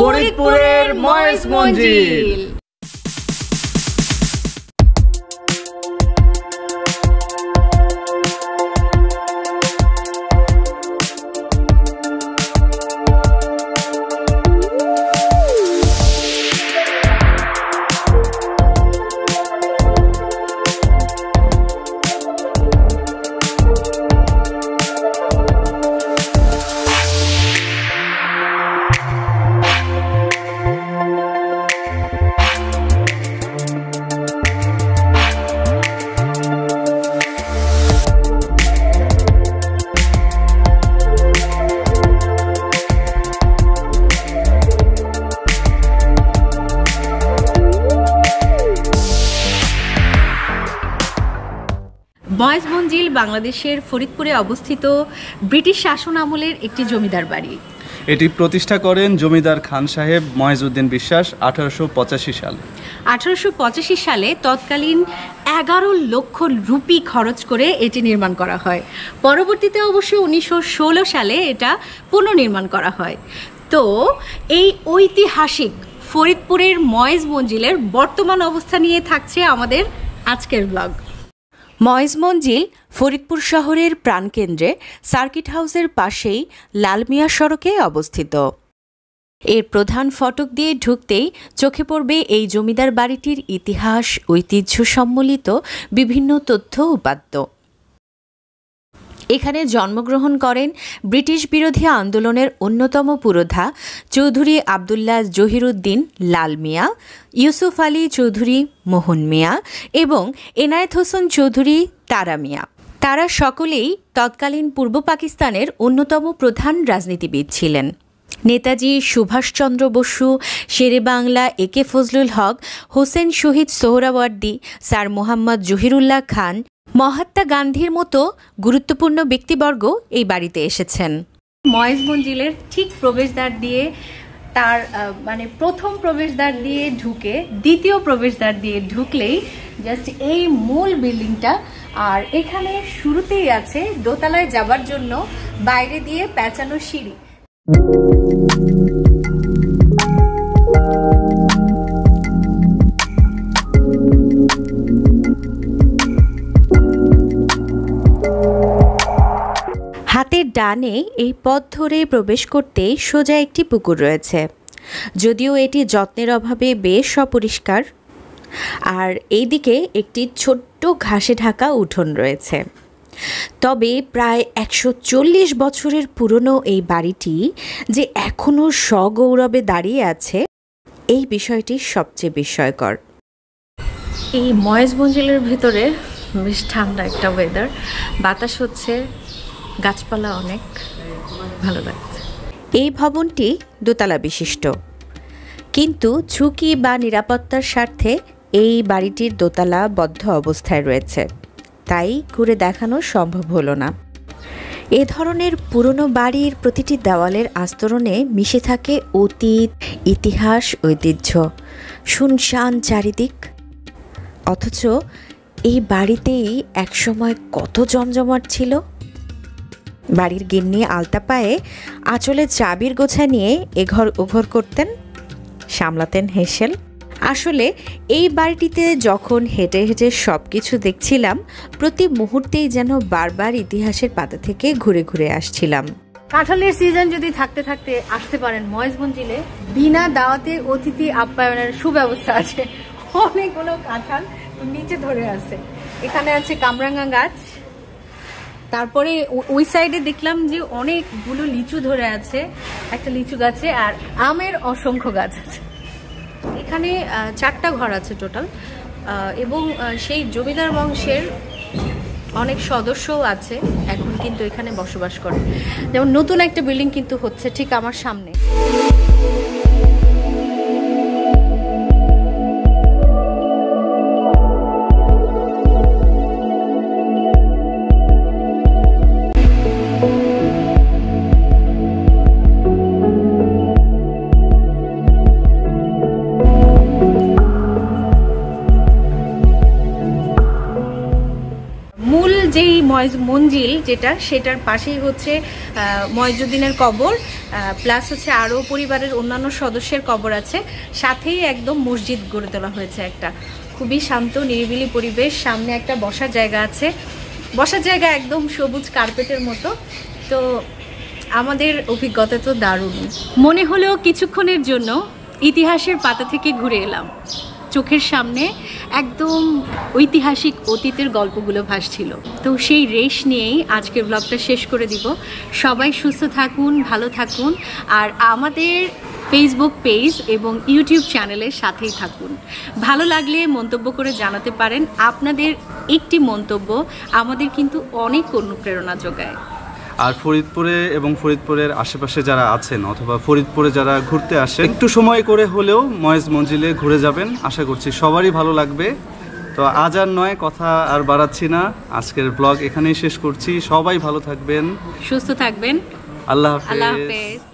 ফরিদপুরের মহেশমঞ্জিল। মহেশমঞ্জিল বাংলাদেশের ফরিদপুরে অবস্থিত ব্রিটিশ শাসন আমলের একটি জমিদার বাড়ি। এটি প্রতিষ্ঠা করেন জমিদার খান সাহেব মহিউদ্দিন বিশ্বাস 1885 সালে। 1885 সালে তৎকালীন 11 লক্ষ রুপি খরচ করে এটি নির্মাণ করা হয়। পরবর্তীতে অবশ্য 1916 সালে এটা পুনর্নির্মাণ করা হয়। তো এই ঐতিহাসিক ফরিদপুরের মহেশমঞ্জিলের বর্তমান অবস্থা নিয়ে থাকছে আমাদের আজকের ব্লগ। মহেশমঞ্জিল ফরিদপুর শহরের প্রাণকেন্দ্রে সার্কিট হাউসের পাশেই লালমিয়া সড়কে অবস্থিত। এর প্রধান ফটক দিয়ে ঢুকতেই চোখে পড়বে এই জমিদার বাড়িটির ইতিহাস, ঐতিহ্য সম্বলিত বিভিন্ন তথ্য উপাত্ত। এখানে জন্মগ্রহণ করেন ব্রিটিশ বিরোধী আন্দোলনের অন্যতম পুরোধা চৌধুরী আবদুল্লাহ জহিরুদ্দিন লাল মিয়া, ইউসুফ আলী চৌধুরী মোহন মিয়া এবং এনায়েত হোসেন চৌধুরী তারা মিয়া। তারা সকলেই তৎকালীন পূর্ব পাকিস্তানের অন্যতম প্রধান রাজনীতিবিদ ছিলেন। নেতাজি সুভাষচন্দ্র বসু, শেরে বাংলা একে ফজলুল হক, হোসেন শহীদ সোহরাওয়ার্দী, স্যার মোহাম্মদ জহিরুল্লাহ খান, মহাত্মা গান্ধীর মতো গুরুত্বপূর্ণ ব্যক্তিবর্গ এই বাড়িতে এসেছেন। মহেশমঞ্জিলের ঠিক প্রবেশদ্বার দিয়ে তার প্রথম প্রবেশদ্বার দিয়ে ঢুকে দ্বিতীয় প্রবেশদ্বার দিয়ে ঢুকলেই জাস্ট এই মূল বিল্ডিংটা, আর এখানে শুরুতেই আছে দোতলায় যাবার জন্য বাইরে দিয়ে পেঁচানো সিঁড়ি। হাতের ডানে এই পথ ধরে প্রবেশ করতে সোজা একটি পুকুর রয়েছে, যদিও এটি যত্নের অভাবে বেশ অপরিষ্কার। আর এইদিকে একটি ছোট্ট ঘাসে ঢাকা উঠোন রয়েছে। তবে প্রায় 140 বছরের পুরনো এই বাড়িটি যে এখনও সগৌরবে দাঁড়িয়ে আছে, এই বিষয়টি সবচেয়ে বিস্ময়কর। এই মহেশমঞ্জিলের ভিতরে বেশ ঠান্ডা একটা ওয়েদার, বাতাস হচ্ছে, গাছপালা অনেক ভালো লাগছে। এই ভবনটি দোতলা বিশিষ্ট, কিন্তু ঝুঁকি বা নিরাপত্তার স্বার্থে এই বাড়িটির দোতলা বদ্ধ অবস্থায় রয়েছে, তাই ঘুরে দেখানো সম্ভব হলো না। এ ধরনের পুরনো বাড়ির প্রতিটি দেওয়ালের আস্তরণে মিশে থাকে অতীত, ইতিহাস, ঐতিহ্য। শুনশান চারিদিক, অথচ এই বাড়িতেই একসময় কত জমজমাট ছিল। বাড়ির গিন্নি আলতা পায়ে আঁচলে চাবির গোছা নিয়ে এঘর ওঘর করতেন, সামলাতেন হেসেল। আসলে এই বাড়িটিতে যখন হেঁটে হেঁটে সব কিছু দেখছিলাম, প্রতি মুহূর্তেই যেন বারবার ইতিহাসের পাতা থেকে ঘুরে ঘুরে আসছিলাম। কাঁঠালের সিজন যদি থাকতে থাকতে আসতে পারেন মহেশমঞ্জিলে, বিনা দাওয়াতে অতিথি আপ্যায়নের সুব্যবস্থা আছে। অনেকগুলো কাঁঠাল নিচে ধরে আছে। এখানে আছে কামরাঙ্গা গাছ, তারপরে ওই সাইডে দেখলাম যে অনেকগুলো লিচু ধরে আছে একটা লিচু গাছে, আর আমের অসংখ্য গাছ আছে। এখানে 4টা ঘর আছে টোটাল, এবং সেই জমিদার বংশের অনেক সদস্যও আছে এখন কিন্তু এখানে বসবাস করে। যেমন নতুন একটা বিল্ডিং কিন্তু হচ্ছে ঠিক আমার সামনে। ময়েজ মঞ্জিল যেটা, সেটার পাশেই হচ্ছে ময়েজউদ্দিনের কবর, প্লাস হচ্ছে আরও পরিবারের অন্যান্য সদস্যের কবর আছে, সাথেই একদম মসজিদ গড়ে তোলা হয়েছে একটা। খুবই শান্ত নিরিবিলি পরিবেশ, সামনে একটা বসার জায়গা আছে, বসার জায়গা একদম সবুজ কার্পেটের মতো। তো আমাদের অভিজ্ঞতা তো দারুণ। মনে হলো কিছুক্ষণের জন্য ইতিহাসের পাতা থেকে ঘুরে এলাম। চোখের সামনে একদম ঐতিহাসিক অতীতের গল্পগুলো ভাসছিল। তো সেই রেশ নিয়েই আজকের ব্লগটা শেষ করে দিব। সবাই সুস্থ থাকুন, ভালো থাকুন, আর আমাদের ফেসবুক পেজ এবং ইউটিউব চ্যানেলের সাথেই থাকুন। ভালো লাগলে মন্তব্য করে জানাতে পারেন। আপনাদের একটি মন্তব্য আমাদের কিন্তু অনেক অনুপ্রেরণা যোগায়। আর ফরিদপুরে এবং ফরিদপুরের আশেপাশে যারা আছেন অথবা ফরিদপুরে যারা ঘুরতে আসেন, একটু সময় করে হলেও ময়েজ মঞ্জিলে ঘুরে যাবেন। আশা করছি সবারই ভালো লাগবে। তো আজ আর নয়, কথা আর বাড়াচ্ছি না, আজকের ব্লগ এখানেই শেষ করছি। সবাই ভালো থাকবেন, সুস্থ থাকবেন। আল্লাহ আল্লাহ হাফেজ। হাফেজ।